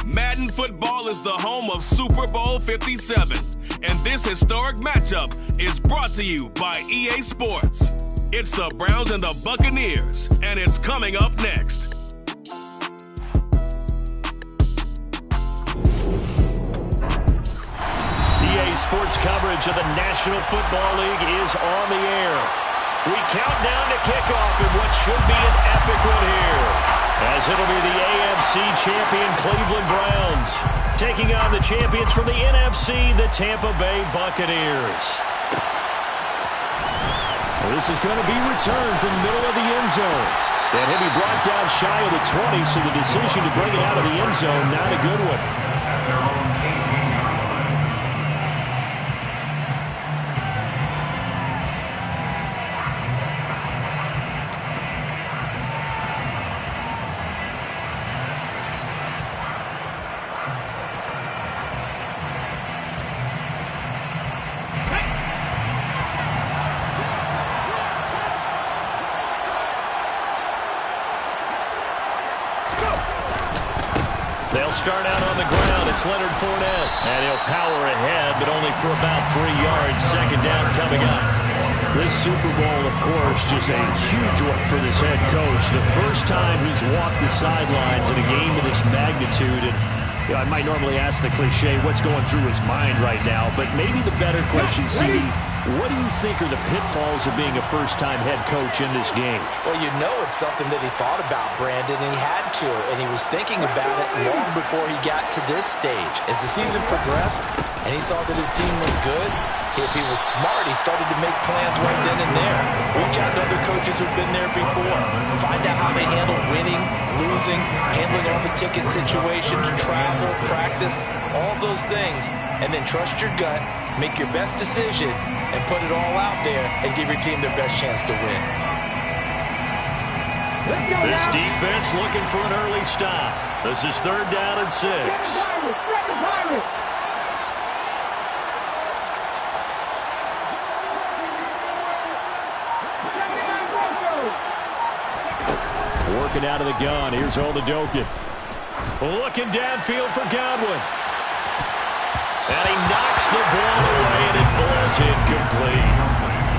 Madden Football is the home of Super Bowl 57, and this historic matchup is brought to you by EA Sports. It's the Browns and the Buccaneers, and it's coming up next. EA Sports coverage of the National Football League is on the air. We count down to kickoff in what should be an epic one here, as it'll be the AFC champion Cleveland Browns taking on the champions from the NFC, the Tampa Bay Buccaneers. This is going to be returned from the middle of the end zone. And he'll be brought down shy of the 20, so the decision to bring it out of the end zone, not a good one. They'll start out on the ground. It's Leonard Fournette. And he'll power ahead, but only for about 3 yards. Second down coming up. This Super Bowl, of course, just a huge one for this head coach. The first time he's walked the sidelines in a game of this magnitude. And I might normally ask the cliche, what's going through his mind right now? But maybe the better question, CD, what do you think are the pitfalls of being a first-time head coach in this game? Well, you know it's something that he thought about, Brandon, and he had to, and he was thinking about it long before he got to this stage. As the season progressed and he saw that his team was good, if he was smart, he started to make plans right then and there. Reach out to other coaches who've been there before. Find out how they handle winning, losing, handling all the ticket situations, travel, practice, all those things, and then trust your gut, make your best decision, and put it all out there and give your team their best chance to win. This defense looking for an early stop. This is 3rd down and 6. Working out of the gun. Here's Oladokun. Looking downfield for Godwin. And he knocks the ball away, and it falls incomplete.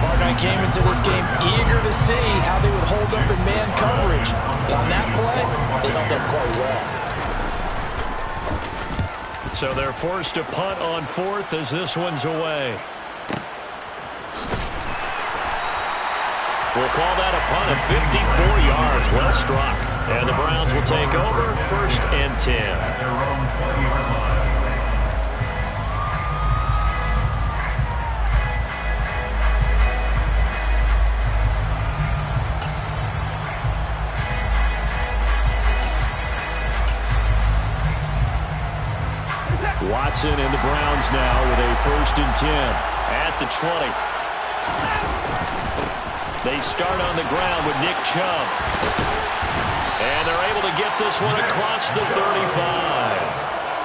Partner came into this game eager to see how they would hold up in man coverage. On that play, they held up quite well. So they're forced to punt on 4th as this one's away. We'll call that a punt of 54 yards. Well struck. And the Browns will take over 1st and 10. Watson and the Browns now with a 1st and 10 at the 20. They start on the ground with Nick Chubb. And they're able to get this one across the 35.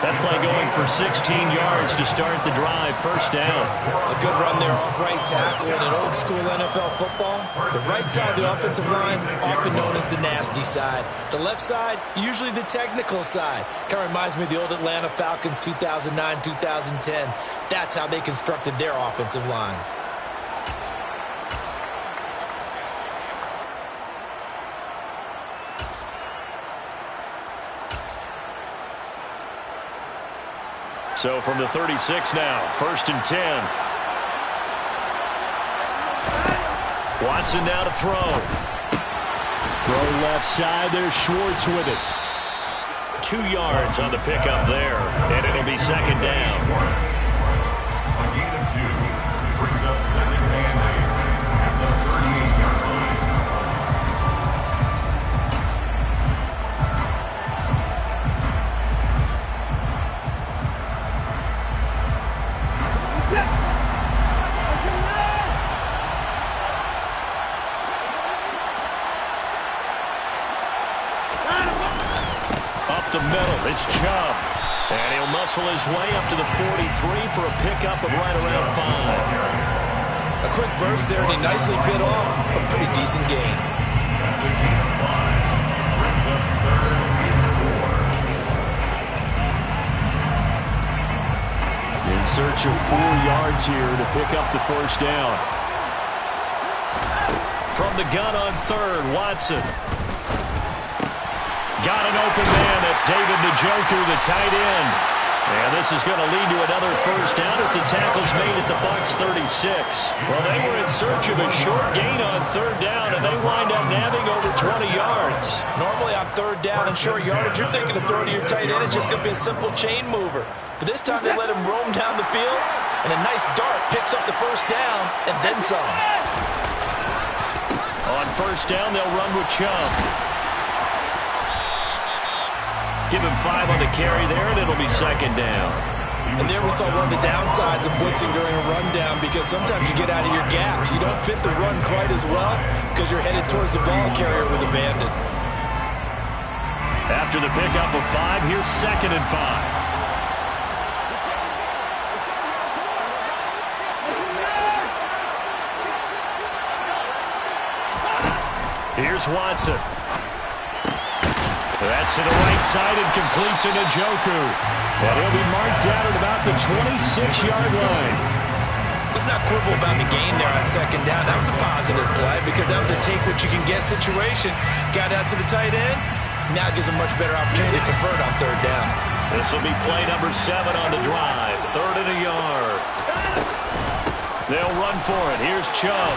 That play going for 16 yards to start the drive. 1st down. A good run there off right tackle. In an old school NFL football, the right side of the offensive line, often known as the nasty side. The left side, usually the technical side. Kind of reminds me of the old Atlanta Falcons 2009-2010. That's how they constructed their offensive line. So from the 36 now, 1st and 10. Watson now to throw. Throw left side, there's Schwartz with it. 2 yards on the pickup there, and it'll be 2nd down. A gain of 2 brings up 2nd and 8 at the 38-yard line. The middle, it's Chubb. And he'll muscle his way up to the 43 for a pickup of right around 5. A quick burst there, and he nicely bit off a pretty decent gain. That's a gain of 5. Brings up 3rd and 4. In search of 4 yards here to pick up the first down. From the gun on 3rd, Watson. Got an open man. That's David Njoku, the tight end. And this is going to lead to another first down as the tackle's made at the Bucs 36. Well, they were in search of a short gain on 3rd down, and they wind up nabbing over 20 yards. Normally on 3rd down and short yardage, you're thinking of throwing to your tight end. It's just going to be a simple chain mover. But this time they let him roam down the field, and a nice dart picks up the first down and then some. On first down, they'll run with Chubb. Give him 5 on the carry there, and it'll be 2nd down. And there we saw one of the downsides of blitzing during a rundown, because sometimes you get out of your gaps. You don't fit the run quite as well because you're headed towards the ball carrier with the bandit. After the pickup of 5, here's 2nd and 5. Here's Watson. That's to the right side and complete to Njoku. And he'll be marked down at about the 26-yard line. Let's not quibble about the gain there on 2nd down. That was a positive play because that was a take-what-you-can-get situation. Got out to the tight end. Now it gives a much better opportunity to convert on 3rd down. This will be play number 7 on the drive. 3rd and a yard. They'll run for it. Here's Chubb.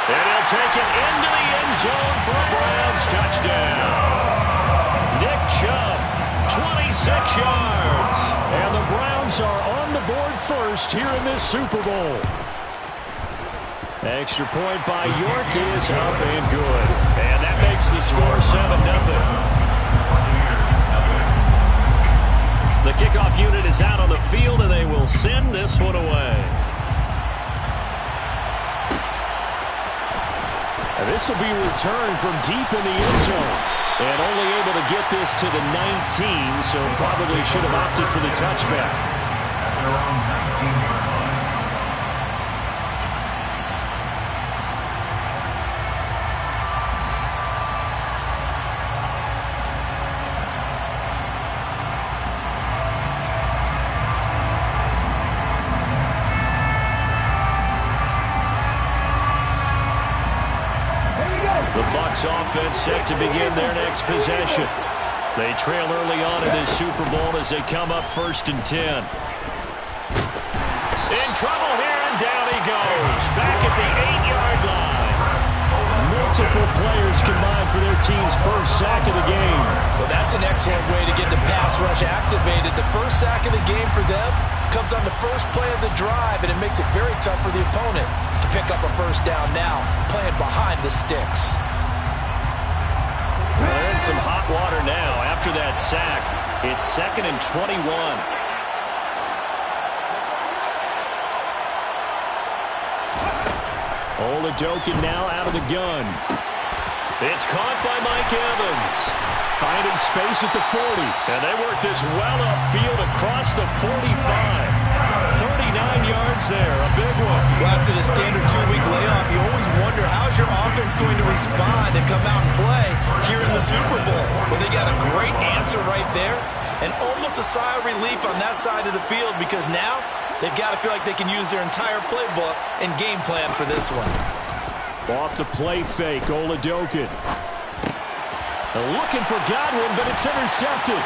And he'll take it into the end zone for a Browns touchdown. Nick Chubb, 26 yards. And the Browns are on the board first here in this Super Bowl. Extra point by York is up and good. And that makes the score 7-0. The kickoff unit is out on the field, and they will send this one away. And this will be returned from deep in the end zone. And only able to get this to the 19, so probably should have opted for the touchback. At their own 19-yard line. The Bucs offense set to begin their next possession. They trail early on in this Super Bowl as they come up 1st and 10. In trouble here, and down he goes. Back at the 8-yard line. Multiple players combined for their team's first sack of the game. Well, that's an excellent way to get the pass rush activated. The first sack of the game for them comes on the first play of the drive, and it makes it very tough for the opponent to pick up a first down now, playing behind the sticks. Well, they're in some hot water now after that sack. It's 2nd and 21. Oladokun now out of the gun. It's caught by Mike Evans. Finding space at the 40. And they work this well upfield across the 45. 39 yards there, a big one. Well, after the standard 2-week layoff, you always wonder how's your offense going to respond and come out and play here in the Super Bowl. Well, they got a great answer right there and almost a sigh of relief on that side of the field because now they've got to feel like they can use their entire playbook and game plan for this one. Off the play fake, Oladokun. Looking for Godwin, but it's intercepted.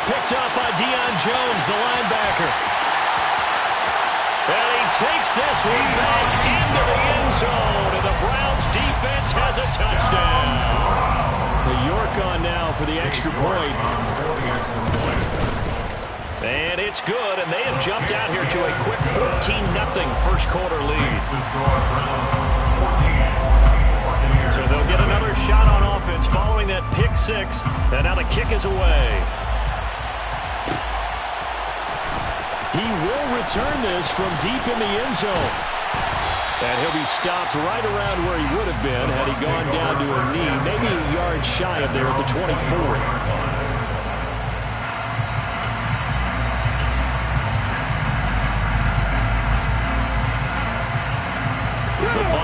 Picked up by Deion Jones, the linebacker. And he takes this one back into the end zone, and the Browns defense has a touchdown. The York on now for the extra point. And it's good, and they have jumped out here to a quick 14-0 first quarter lead. So they'll get another shot on offense following that pick six, and now the kick is away. He will return this from deep in the end zone. And he'll be stopped right around where he would have been had he gone down to a knee, maybe a yard shy of there at the 24.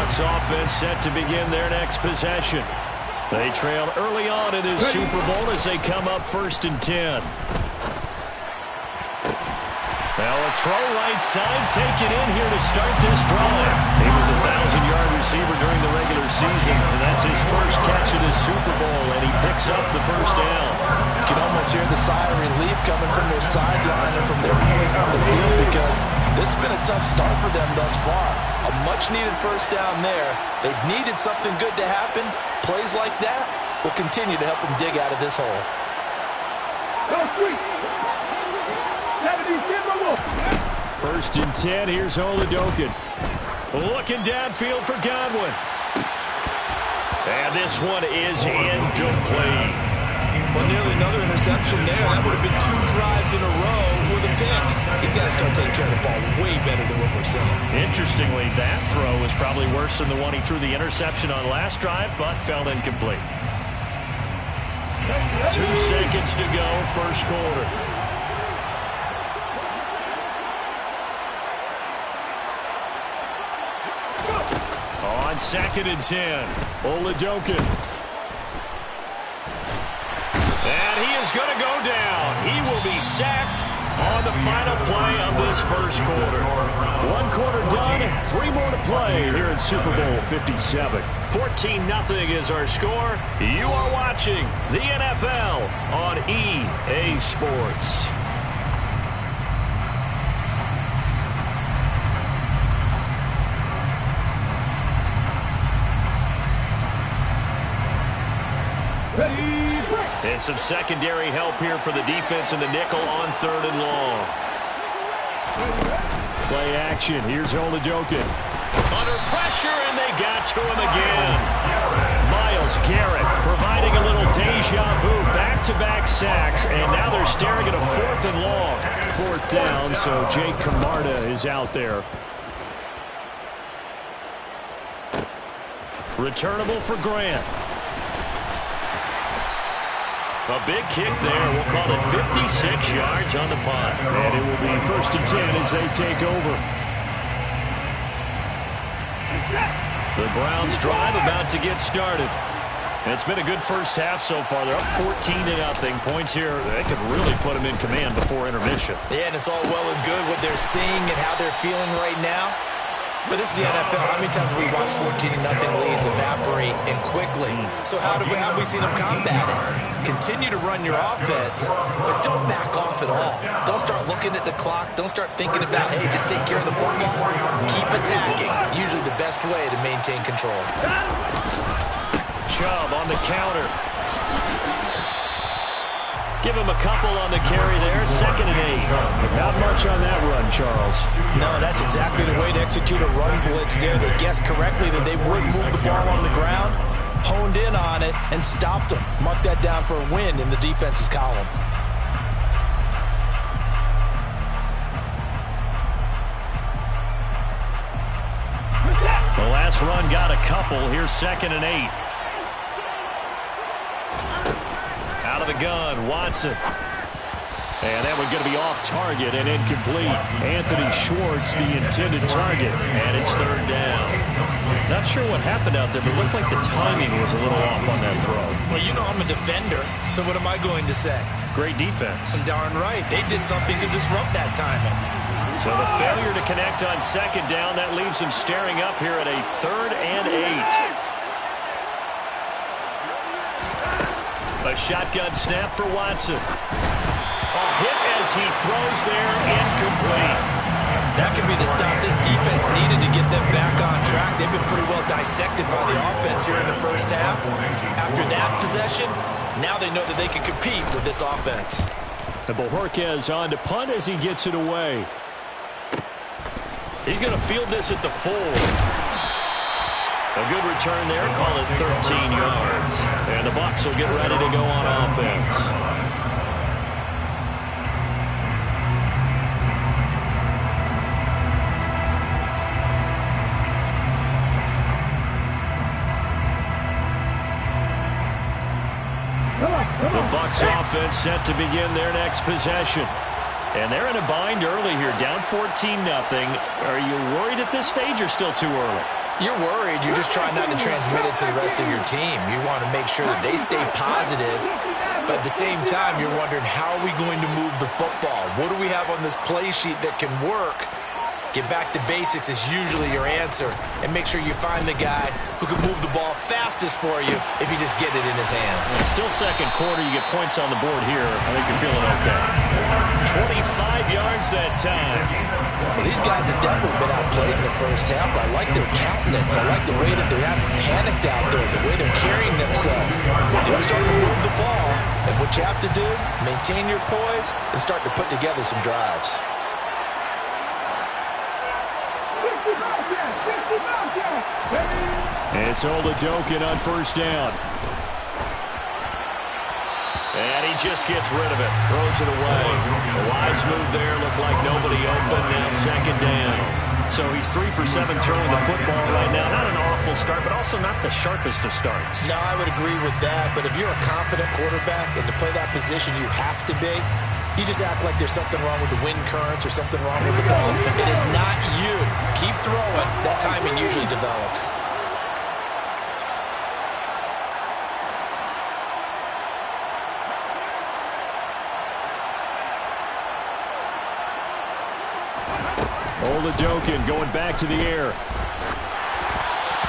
Bucs offense set to begin their next possession. They trail early on in this Super Bowl as they come up 1st and 10. Now a throw right side taken in here to start this drive. He was a 1,000-yard receiver during the regular season, and that's his first catch of this Super Bowl, and he picks up the first down. You can almost hear the sigh of relief coming from their sideline and from their point on the field because this has been a tough start for them thus far. A much-needed first down there. They've needed something good to happen. Plays like that will continue to help them dig out of this hole. First and 10, here's Oladokun. Looking downfield for Godwin. And this one is incomplete. Well, nearly another interception there. That would have been 2 drives in a row with a pick. He's got to start taking care of the ball way better than what we're seeing. Interestingly, that throw was probably worse than the one he threw the interception on last drive, but fell incomplete. 2 seconds to go, first quarter. On 2nd and 10, Oladokun. And he is going to go down. He will be sacked on the final play of this first quarter. 1 quarter done, 3 more to play here in Super Bowl 57. 14-0 is our score. You are watching the NFL on EA Sports. And some secondary help here for the defense in the nickel on 3rd and long. Play action. Here's Oladokun. Under pressure, and they got to him again. Myles Garrett providing a little deja vu. Back-to-back sacks, and now they're staring at a 4th and long. 4th down, so Jake Camarda is out there. Returnable for Grant. A big kick there. We'll call it 56 yards on the punt. And it will be 1st and 10 as they take over. The Browns drive about to get started. It's been a good first half so far. They're up 14-0. Points here, they could really put them in command before intermission. Yeah, and it's all well and good what they're seeing and how they're feeling right now. But this is the NFL. How many times have we watched 14-0 leads evaporate and quickly? So how have we seen them combat it? Continue to run your offense, but don't back off at all. Don't start looking at the clock. Don't start thinking about, hey, just take care of the football. Keep attacking. Usually the best way to maintain control. Chubb on the counter. Give him a couple on the carry there. 2nd and 8. Not much on that run, Charles. No, that's exactly the way to execute a run blitz there. They guessed correctly that they would move the ball on the ground, honed in on it, and stopped them. Mark that down for a win in the defense's column. The last run got a couple. Here's 2nd and 8. Out of the gun, Watson. And that one's going to be off target and incomplete. Anthony Schwartz, the intended target, and it's 3rd down. Not sure what happened out there, but it looked like the timing was a little off on that throw. Well, you know I'm a defender, so what am I going to say? Great defense. Darn right. They did something to disrupt that timing. So the failure to connect on 2nd down, that leaves them staring up here at a 3rd and 8. A shotgun snap for Watson. A hit as he throws there, incomplete. That could be the stop this defense needed to get them back on track. They've been pretty well dissected by the offense here in the first half. After that possession, now they know that they can compete with this offense. And Bojorquez on to punt as he gets it away. He's going to field this at the 4. A good return there, call it 13 yards. And the Bucs will get ready to go on offense. The Bucs offense set to begin their next possession. And they're in a bind early here, down 14-0. Are you worried at this stage or still too early? You're worried. You're just trying not to transmit it to the rest of your team. You want to make sure that they stay positive, but at the same time, you're wondering, how are we going to move the football? What do we have on this play sheet that can work? Get back to basics is usually your answer, and make sure you find the guy who can move the ball fastest for you if you just get it in his hands. Still second quarter. You get points on the board here. I think you're feeling okay. 25 yards that time. Well, these guys have definitely been outplayed in the first half. I like their countenance. I like the way that they're not panicked out there, the way they're carrying themselves. They're starting to move the ball, and what you have to do, maintain your poise and start to put together some drives. It's Oladokun on first down. And he just gets rid of it. Throws it away. A wise move there. Looked like nobody open. Now second down. So he's 3 for 7 throwing the football right now. Not an awful start, but also not the sharpest of starts. No, I would agree with that. But if you're a confident quarterback and to play that position, you have to be. You just act like there's something wrong with the wind currents or something wrong with the ball. It is not you. Keep throwing. That timing usually develops. Oladokun going back to the air.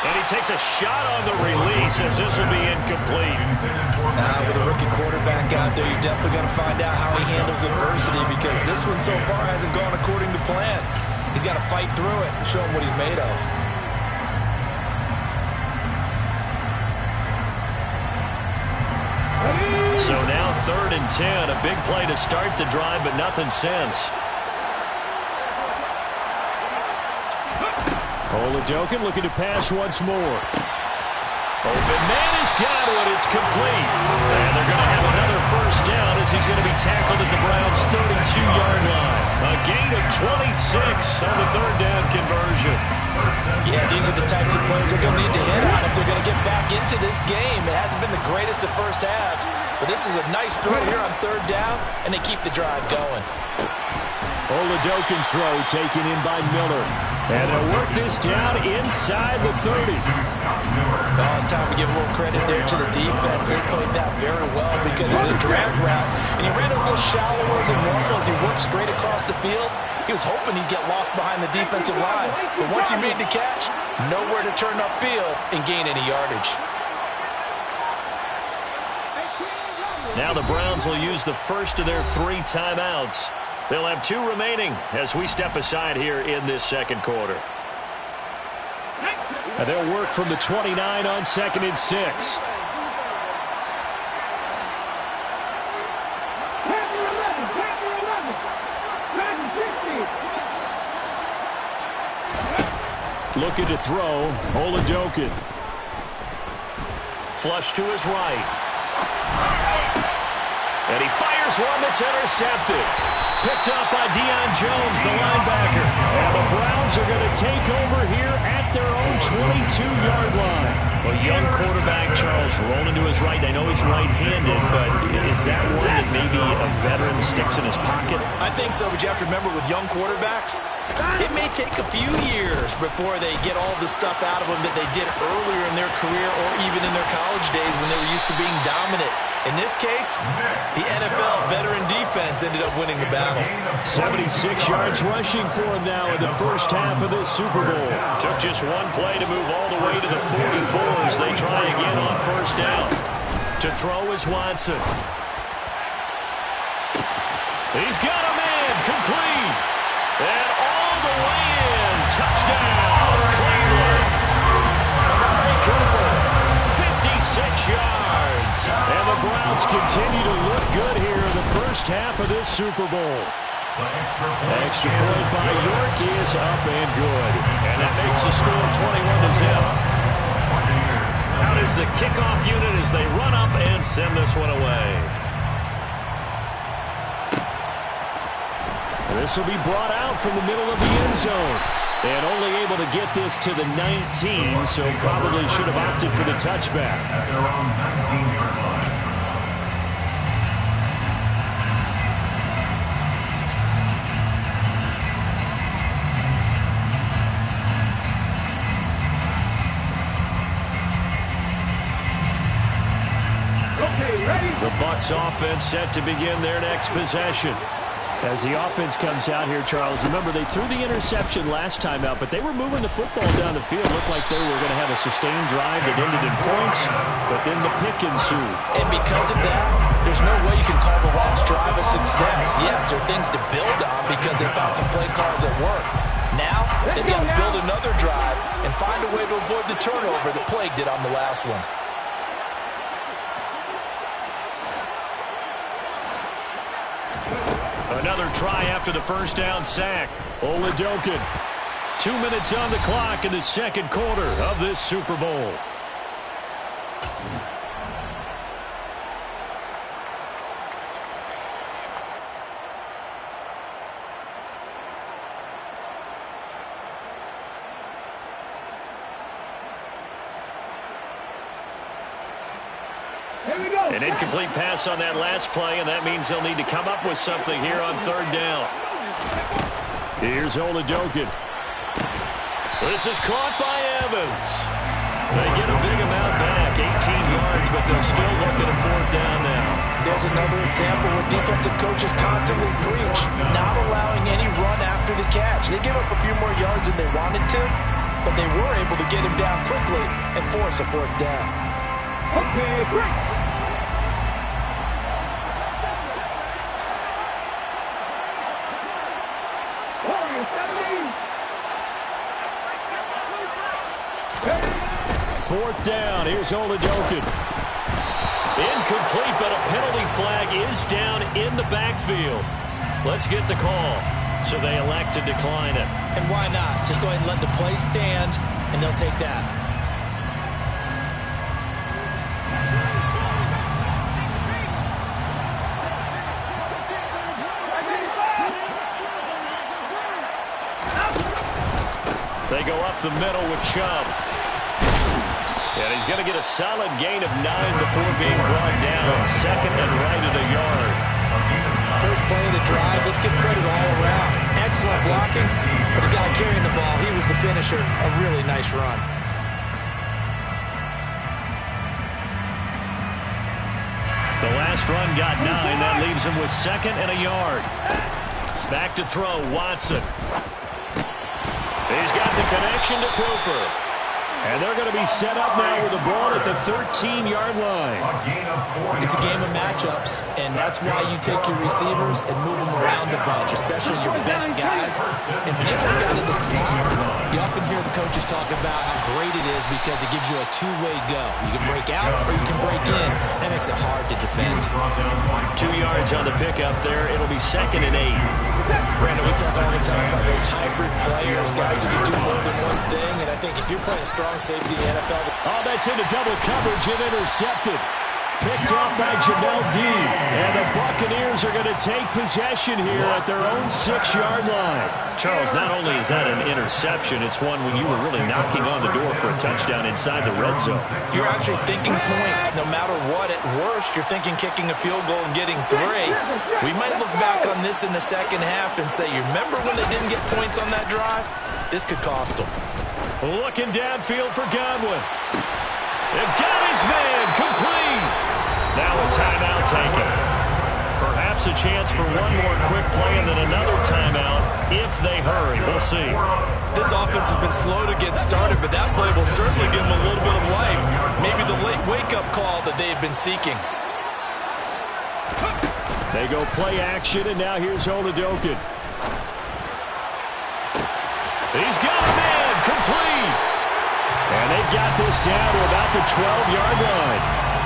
And he takes a shot on the release as this will be incomplete. With a rookie quarterback out there, you're definitely going to find out how he handles adversity, because this one so far hasn't gone according to plan. He's got to fight through it and show him what he's made of. So now 3rd and 10. A big play to start the drive, but nothing since. Oladokun looking to pass once more. Open man has got it. It's complete. And they're going to have another first down as he's going to be tackled at the Browns' 32-yard line. A gain of 26 on the 3rd down conversion. Yeah, these are the types of plays they're going to need to hit on if they're going to get back into this game. It hasn't been the greatest of first halves, but this is a nice throw here on 3rd down, and they keep the drive going. Oladokun's throw taken in by Miller. And they'll work this down inside the 30. Well, it's time to give a little credit there to the defense. They played that very well because it was a drag route, and he ran a little shallower than normal as he worked straight across the field. He was hoping he'd get lost behind the defensive line, but once he made the catch, nowhere to turn upfield and gain any yardage. Now the Browns will use the first of their 3 timeouts. They'll have 2 remaining as we step aside here in this second quarter. And they'll work from the 29 on 2nd and 6. Looking to throw, Oladokun. Flush to his right. And he fires one that's intercepted. Picked up by Deion Jones, the linebacker. And the Browns are going to take over here at their own 22-yard line. Well, young quarterback Charles rolling to his right. I know he's right-handed, but is that one that maybe a veteran sticks in his pocket? I think so, but you have to remember with young quarterbacks, it may take a few years before they get all the stuff out of them that they did earlier in their career or even in their college days when they were used to being dominant. In this case, the NFL veteran defense ended up winning the battle. 76 yards rushing for him now in the first half of this Super Bowl. Took just one play to move all the way to the 44 as they try again on first down. To throw is Watson. He's got a man, complete. And all the way in, touchdown, Cleveland. Amari Cooper, 56 yards. And the Browns continue to look good here in the first half of this Super Bowl. Extra point by York is up and good. And that makes the score 21-0. Out is the kickoff unit as they run up and send this one away. This will be brought out from the middle of the end zone. And only able to get this to the 19, so probably should have opted for the touchback. At their own 19-yard line. The Bucs offense set to begin their next possession. As the offense comes out here, Charles, remember they threw the interception last time out, but they were moving the football down the field. Looked like they were going to have a sustained drive that ended in points, but then the pick ensued. And because of that, there's no way you can call the last drive a success. Yes, there are things to build on because they found some play calls that work. Now, they've got to build another drive and find a way to avoid the turnover that plagued it on the last one. Another try after the first down sack. Oladokun. 2 minutes on the clock in the second quarter of this Super Bowl. An incomplete pass on that last play, and that means they'll need to come up with something here on third down. Here's Oladokun. This is caught by Evans. They get a big amount back, 18 yards, but they'll still look at a fourth down now. There's another example where defensive coaches constantly preach, not allowing any run after the catch. They give up a few more yards than they wanted to, but they were able to get him down quickly and force a fourth down. Okay, great. Fourth down. Here's Oladokun. Incomplete, but a penalty flag is down in the backfield. Let's get the call. So they elect to decline it. And why not? Just go ahead and let the play stand, and they'll take that. They go up the middle with Chubb. And he's going to get a solid gain of 9 before being brought down. Second and right at a yard. First play of the drive, let's give credit all around. Excellent blocking, but the guy carrying the ball, he was the finisher. A really nice run. The last run got 9. That leaves him with second and a yard. Back to throw, Watson. He's got the connection to Cooper. And they're going to be set up now with the ball at the 13-yard line. It's a game of matchups, and that's why you take your receivers and move them around a bunch, especially your best guys. And when they work out in the slot, you often hear the coaches talk about how great it is because it gives you a two-way go. You can break out or you can break in. That makes it hard to defend. 2 yards on the pickup there. It'll be second and 8. Brandon, we talk all the time about those hybrid players, guys who can do more than one thing, and I think if you're playing strong safety in the NFL. Oh, that's into double coverage and intercepted. Picked off by Jamel Dean. And the Buccaneers are going to take possession here at their own 6-yard line. Charles, not only is that an interception, it's one when you were really knocking on the door for a touchdown inside the red zone. You're actually thinking points. No matter what, at worst, you're thinking kicking a field goal and getting 3. We might look back on this in the second half and say, you remember when they didn't get points on that drive? This could cost them. Looking downfield for Godwin. They've got his man complete. Now a timeout taken. Perhaps a chance for one more quick play and then another timeout if they hurry. We'll see. This offense has been slow to get started, but that play will certainly give them a little bit of life. Maybe the late wake-up call that they had been seeking. They go play action, and now here's Oladokun. He's got a man complete. And they've got this down to about the 12-yard line.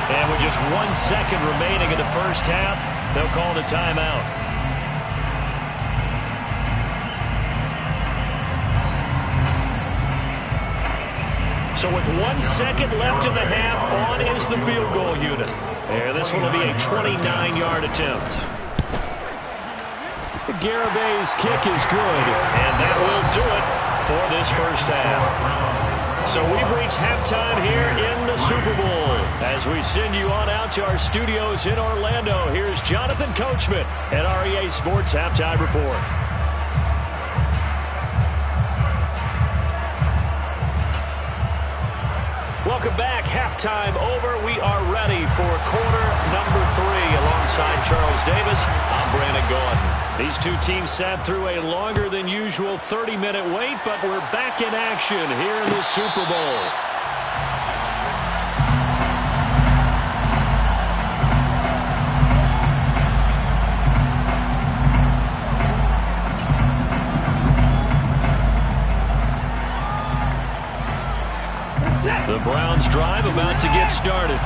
And with just 1 second remaining in the first half, they'll call the timeout. So with 1 second left in the half, on is the field goal unit. And this one will be a 29-yard attempt. Garabay's kick is good, and that will do it for this first half. So we've reached halftime here in the Super Bowl. As we send you on out to our studios in Orlando, here's Jonathan Coachman at our EA Sports Halftime Report. Welcome back. Halftime over. We are ready for quarter alongside Charles Davis, I'm Brandon Gaudin. These two teams sat through a longer than usual 30-minute wait, but we're back in action here in the Super Bowl. The Browns drive about to get started.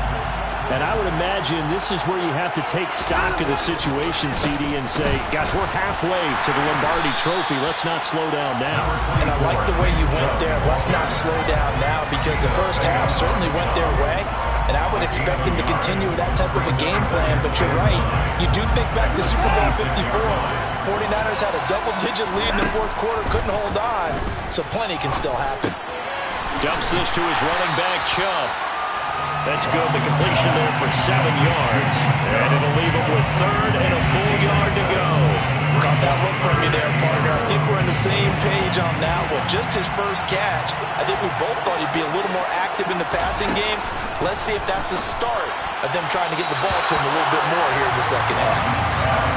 And I would imagine this is where you have to take stock of the situation, CD, and say, guys, we're halfway to the Lombardi Trophy. Let's not slow down now. And I like the way you went there. Let's not slow down now, because the first half certainly went their way. And I would expect them to continue with that type of a game plan. But you're right. You do think back to Super Bowl 54. 49ers had a double-digit lead in the fourth quarter, couldn't hold on. So plenty can still happen. Dumps this to his running back, Chubb. That's good. The completion there for 7 yards. And it'll leave him with 3rd and a full yard to go. Got that look from me there, partner. I think we're on the same page on that one. Just his first catch. I think we both thought he'd be a little more active in the passing game. Let's see if that's the start of them trying to get the ball to him a little bit more here in the second half.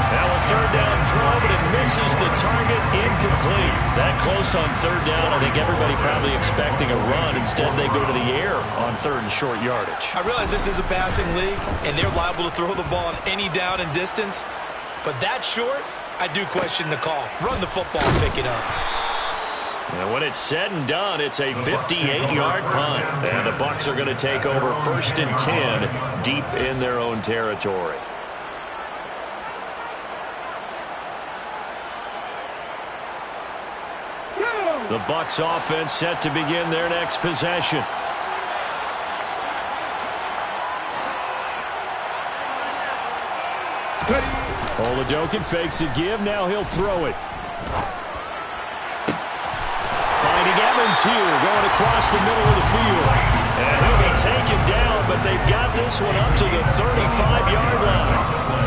Now a 3rd down throw, but it misses the target. Incomplete. That close on 3rd down. I think everybody probably expecting a run. Instead, they go to the air on 3rd and short yardage. I realize this is a passing league, and they're liable to throw the ball on any down and distance. But that short, I do question the call. Run the football and pick it up. And when it's said and done, it's a 58-yard punt. And the Bucs are going to take over 1st and 10 deep in their own territory. The Bucs offense set to begin their next possession. Oladokun fakes a give. Now he'll throw it. Finding Evans here, going across the middle of the field. And he'll be taken down, but they've got this one up to the 35-yard line.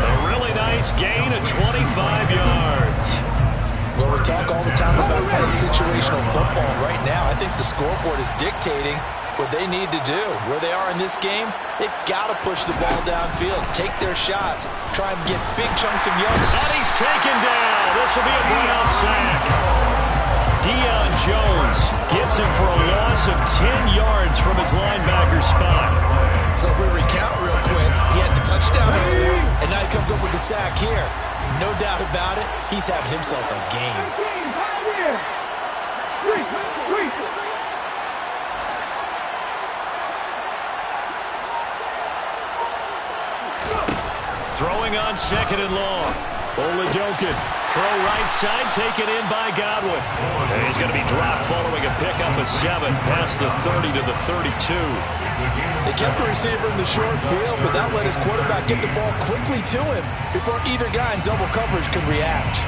A really nice gain of 25 yards. Well, we talk all the time about playing situational football. Right now, I think the scoreboard is dictating what they need to do. Where they are in this game, they've got to push the ball downfield, take their shots, try and get big chunks of yardage. And he's taken down. This will be a Brown sack. Deion Jones gets him for a loss of 10 yards from his linebacker spot. So if we recount real quick, he had the touchdown earlier, and now he comes up with the sack here. No doubt about it, he's having himself a game. Throwing on 2nd and long. Oladokun. Throw right side, taken in by Godwin. And he's going to be dropped following a pickup of 7 past the 30 to the 32. They kept the receiver in the short field, but that let his quarterback get the ball quickly to him before either guy in double coverage could react.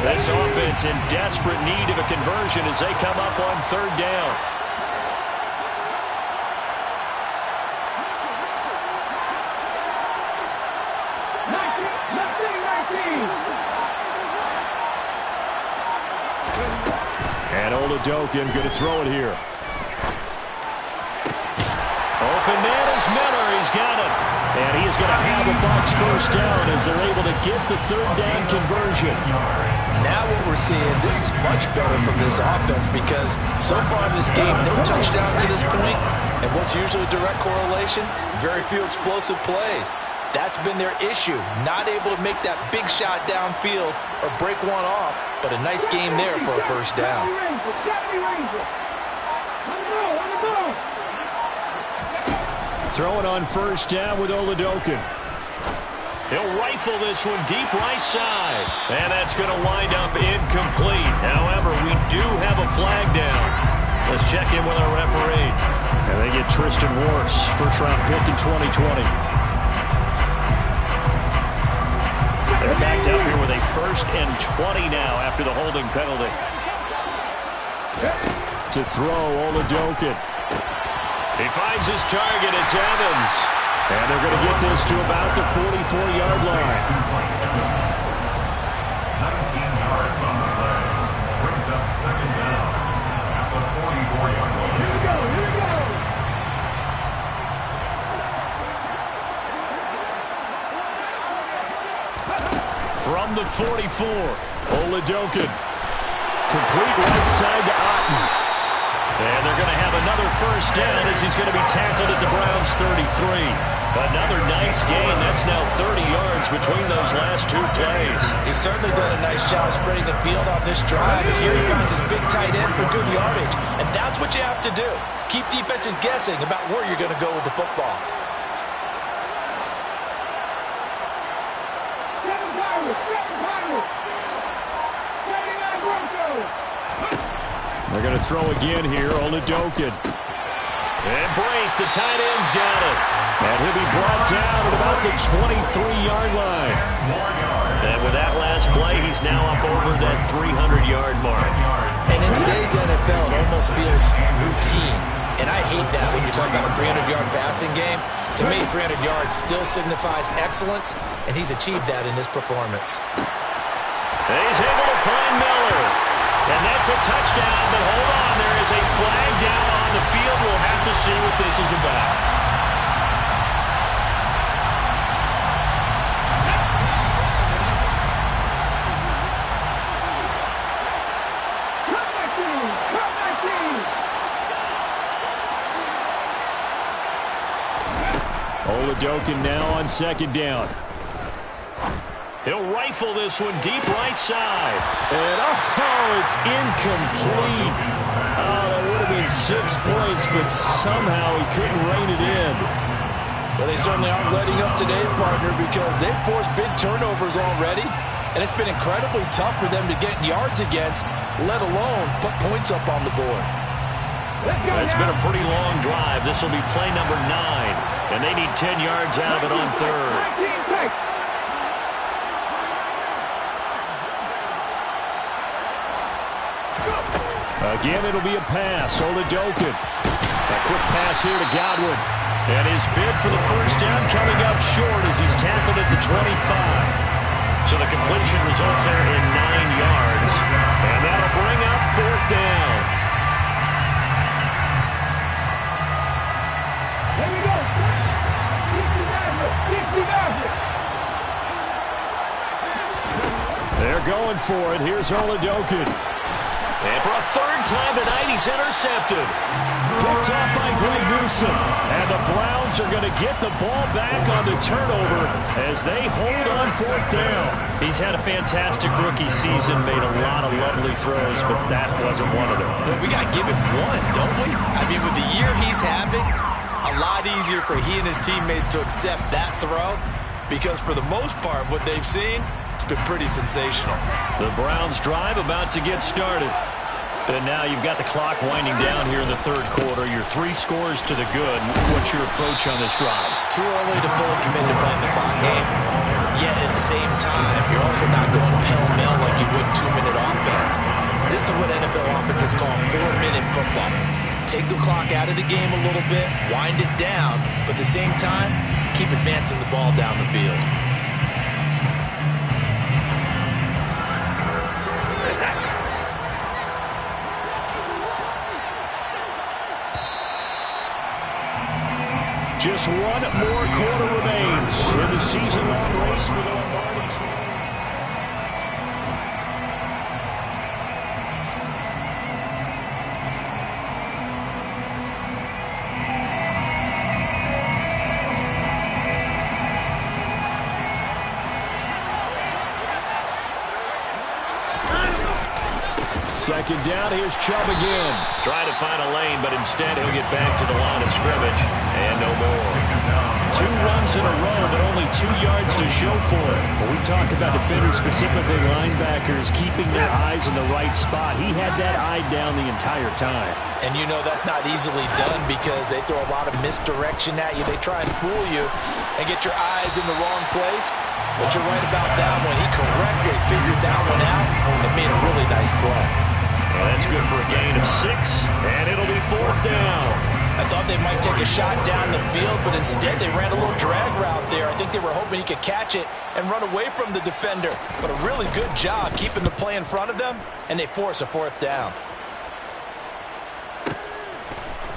This offense in desperate need of a conversion as they come up on 3rd down. And Oladokun going to throw it here. Open man is Miller. He's got it. And he is going to have the Bucs 1st down as they're able to get the 3rd down conversion. Now what we're seeing, this is much better from this offense because so far in this game, no touchdown to this point. And what's usually a direct correlation? Very few explosive plays. That's been their issue. Not able to make that big shot downfield or break one off. But a nice game there for a 1st down. Throwing on 1st down with Oladokun. He'll rifle this one deep right side. And that's going to wind up incomplete. However, we do have a flag down. Let's check in with our referee. And they get Tristan Wirfs, 1st-round pick in 2020. They're backed up here with a 1st and 20 now after the holding penalty. To throw, Oladokun. He finds his target. It's Evans. And they're going to get this to about the 44-yard line. 19 yards on the play. Brings up 2nd down at the 44-yard line. Here we go. from the 44. Oladokun. Complete right side to Otten. And they're going to have another first down as he's going to be tackled at the Browns' 33. Another nice gain. That's now 30 yards between those last two plays. He's certainly done a nice job spreading the field on this drive. And here he finds his big tight end for good yardage. And that's what you have to do. Keep defenses guessing about where you're going to go with the football. They're going to throw again here. Oladokun. And Brate, the tight end's got it. And he'll be brought down at about the 23-yard line. And with that last play, he's now up over that 300-yard mark. And in today's NFL, it almost feels routine. And I hate that when you talk about a 300-yard passing game. To me, 300 yards still signifies excellence, and he's achieved that in this performance. And he's able to find Miller. And that's a touchdown, but hold on, there is a flag down on the field. We'll have to see what this is about. Oladokun now on second down. He'll rifle this one deep right side. And, it's incomplete. Oh, that would have been 6 points, but somehow he couldn't rein it in. Well, they certainly aren't letting up today, partner, because they've forced big turnovers already, and it's been incredibly tough for them to get yards against, let alone put points up on the board. It's been a pretty long drive. This will be play number 9, and they need 10 yards out of it on third. Again, it'll be a pass. Oladokun. A quick pass here to Godwin. And his bid for the first down coming up short as he's tackled at the 25. So the completion results there in 9 yards. And that'll bring up fourth down. Here we go. 60 They're going for it. Here's Oladokun. And for a third time tonight, he's intercepted. Picked off by Greg Newsome. And the Browns are going to get the ball back on the turnover as they hold on fourth down. He's had a fantastic rookie season, made a lot of lovely throws, but that wasn't one of them. Well, we got to give him one, don't we? I mean, with the year he's having, a lot easier for he and his teammates to accept that throw because for the most part, what they've seen, it's been pretty sensational. The Browns drive about to get started. And now you've got the clock winding down here in the third quarter. You're 3 scores to the good. What's your approach on this drive? Too early to fully commit to playing the clock game. Yet at the same time, you're also not going pell-mell like you would 2-minute offense. This is what NFL offenses call 4-minute football. Take the clock out of the game a little bit, wind it down, but at the same time, keep advancing the ball down the field. Just one more quarter remains in the season-long race for the Lombardi Trophy. Second down, here's Chubb again. Trying to find a lane, but instead he'll get back to the line of scrimmage. And no more. 2 runs in a row, but only 2 yards to show for it. When we talk about defenders, specifically linebackers, keeping their eyes in the right spot, he had that eye down the entire time. And you know that's not easily done because they throw a lot of misdirection at you. They try and fool you and get your eyes in the wrong place. But you're right about that one. He correctly figured that one out and made a really nice play. Well, that's good for a gain of 6, and it'll be fourth down. I thought they might take a shot down the field, but instead they ran a little drag route there. I think they were hoping he could catch it and run away from the defender. But a really good job keeping the play in front of them, and they force a fourth down.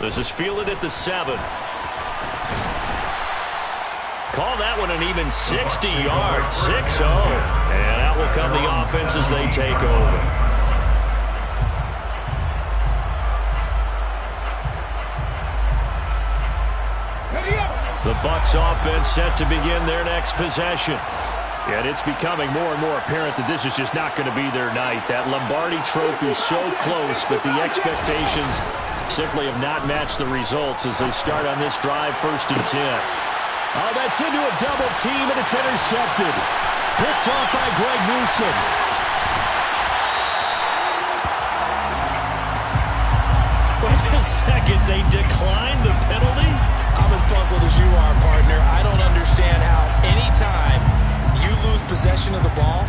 This is fielded at the 7. Call that one an even 60 yards, 6-0. And out will come the offense as they take over. The Bucs offense set to begin their next possession. And it's becoming more and more apparent that this is just not going to be their night. That Lombardi trophy so close, but the expectations simply have not matched the results as they start on this drive, 1st and 10. Oh, that's into a double team, and it's intercepted. Picked off by Greg Newsome. Wait a second, they declined the penalty? I'm as puzzled as you are, partner. I don't understand how anytime you lose possession of the ball,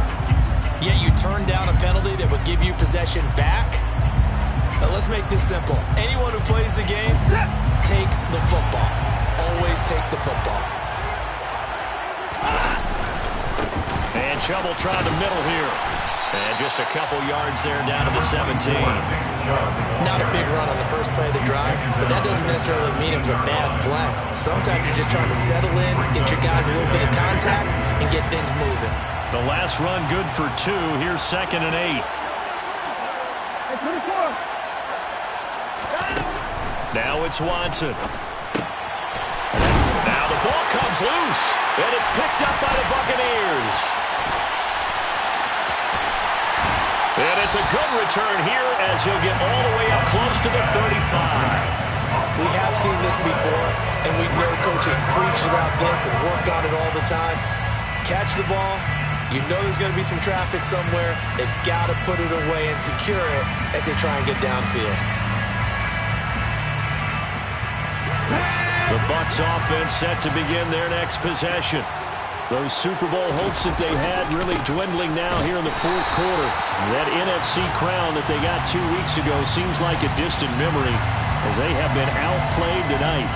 yet you turn down a penalty that would give you possession back. Now, let's make this simple. Anyone who plays the game, take the football. Always take the football. And Chubb will try the middle here. And just a couple yards there down to the 17. Not a big run on the first play of the drive, but that doesn't necessarily mean it was a bad play. Sometimes you're just trying to settle in, get your guys a little bit of contact, and get things moving. The last run good for 2. Here's 2nd and 8. Now it's Watson. Now the ball comes loose, and it's picked up by the Buccaneers. And it's a good return here as he'll get all the way up close to the 35. We have seen this before, and we know coaches preach about this and work on it all the time. Catch the ball. You know there's going to be some traffic somewhere. They've got to put it away and secure it as they try and get downfield. The Bucs offense set to begin their next possession. Those Super Bowl hopes that they had really dwindling now here in the 4th quarter. That NFC crown that they got 2 weeks ago seems like a distant memory as they have been outplayed tonight.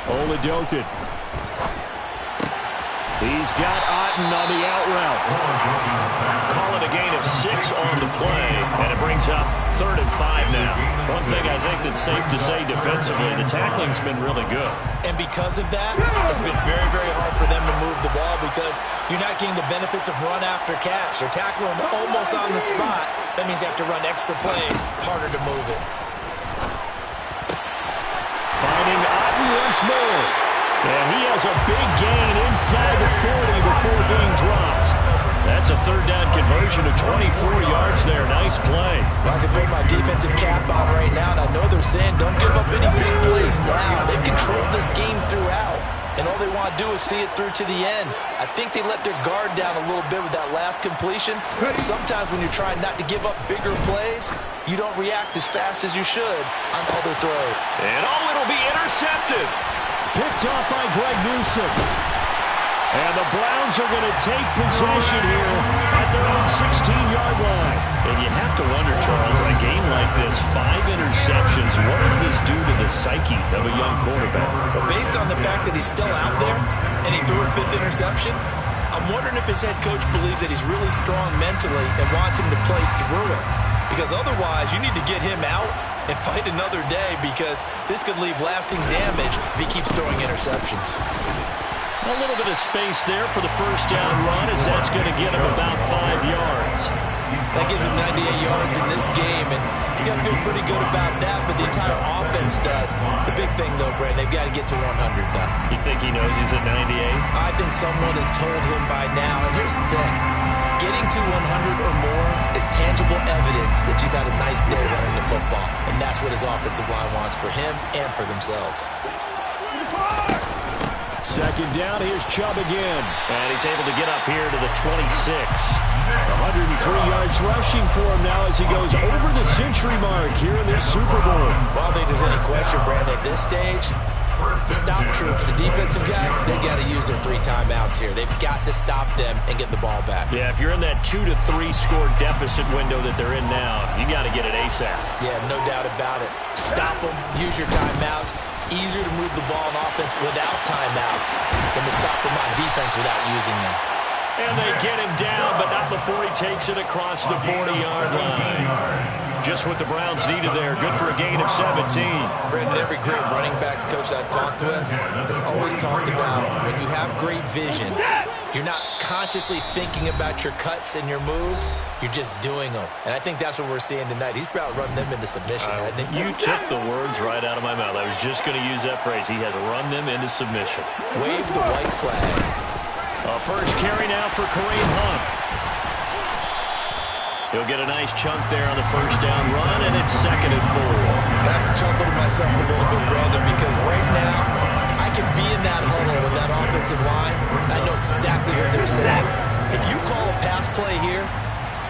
Oladokun. He's got Otten on the out route. Call it a gain of 6 on the play, and it brings up 3rd and 5 now. One thing I think that's safe to say defensively, the tackling's been really good. And because of that, it's been very, very hard for them to move the ball because you're not getting the benefits of run after catch. They're tackling them almost on the spot. That means you have to run extra plays, harder to move it. Finding Otten once more. And he has a big gain inside the 40 before being dropped. That's a 3rd down conversion of 24 yards there. Nice play. I can put my defensive cap on right now, and I know they're saying don't give up any big plays now. They've controlled this game throughout, and all they want to do is see it through to the end. I think they let their guard down a little bit with that last completion. Sometimes when you're trying not to give up bigger plays, you don't react as fast as you should on other throws. And it'll be intercepted. Picked off by Greg Newsome. And the Browns are going to take possession here at their own 16-yard line. And you have to wonder, Charles, in a game like this, 5 interceptions, what does this do to the psyche of a young quarterback? But based on the fact that he's still out there and he threw a 5th interception, I'm wondering if his head coach believes that he's really strong mentally and wants him to play through it. Because otherwise, you need to get him out and fight another day because this could leave lasting damage if he keeps throwing interceptions. A little bit of space there for the 1st down run as that's going to get him about 5 yards. That gives him 98 yards in this game, and he's going to feel pretty good about that, but the entire offense does. The big thing, though, Brent, they've got to get to 100, though. You think he knows he's at 98? I think someone has told him by now, and here's the thing. Getting to 100 or more is tangible evidence that you've had a nice day running the football, and that's what his offensive line wants for him and for themselves. 2nd down, here's Chubb again. And he's able to get up here to the 26. 103 yards rushing for him now as he goes over the century mark here in this Super Bowl. I don't think there's any question, Brandon, at this stage, The stop troops, the defensive guys, they got to use their 3 timeouts here. They've got to stop them and get the ball back. Yeah, if you're in that 2 to 3 score deficit window that they're in now, you got to get it ASAP. Yeah, no doubt about it. Stop them, use your timeouts. Easier to move the ball on offense without timeouts than to stop them on defense without using them. And they get him down, but not before he takes it across the 40-yard line. Just what the Browns needed there. Good for a gain of 17. Brandon, every great running backs coach I've talked with has always talked about when you have great vision, you're not consciously thinking about your cuts and your moves. You're just doing them. And I think that's what we're seeing tonight. He's about run them into submission, hasn't he? You took the words right out of my mouth. I was just going to use that phrase. He has run them into submission. Wave the white flag. First carry now for Kareem Hunt. He'll get a nice chunk there on the first down run, and it's 2nd and 4. I have to chuckle to myself a little bit, Brandon, because right now I can be in that huddle with that offensive line. I know exactly what they're saying. If you call a pass play here,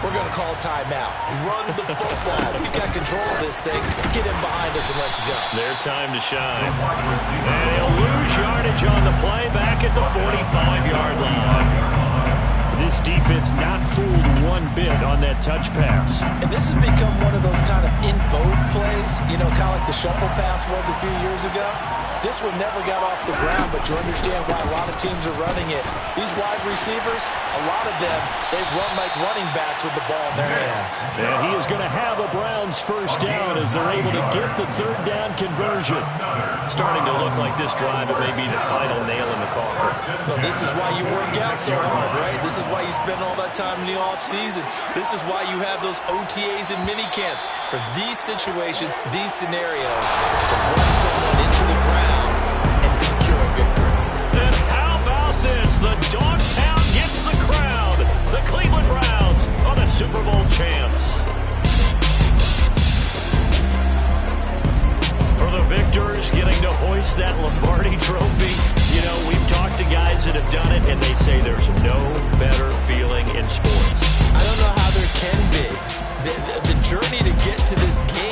we're going to call a timeout. Run the football. We've got control of this thing. Get him behind us and let's go. Their time to shine. And he'll lose yardage on the play back at the 45-yard line. This defense not fooled one bit on that touch pass. And this has become one of those kind of in vogue plays, you know, kind of like the shuffle pass was a few years ago. This one never got off the ground, but you understand why a lot of teams are running it. These wide receivers, a lot of them, they've run like running backs with the ball in their hands. And he is going to have a Browns first down as they're able to get the 3rd down conversion. Starting to look like this drive, it may be the final nail in the coffin. Well, this is why you work out so hard, right? This is why you spend all that time in the offseason. This is why you have those OTAs and minicamps. For these situations, these scenarios, to run someone into the ground and secure a victory. And how about this? The dog pound gets the crowd. The Cleveland Browns are the Super Bowl champs. For the victors, getting to hoist that Lombardi trophy. You know, we've talked to guys that have done it, and they say there's no better feeling in sports. I don't know how there can be. The journey to get to this game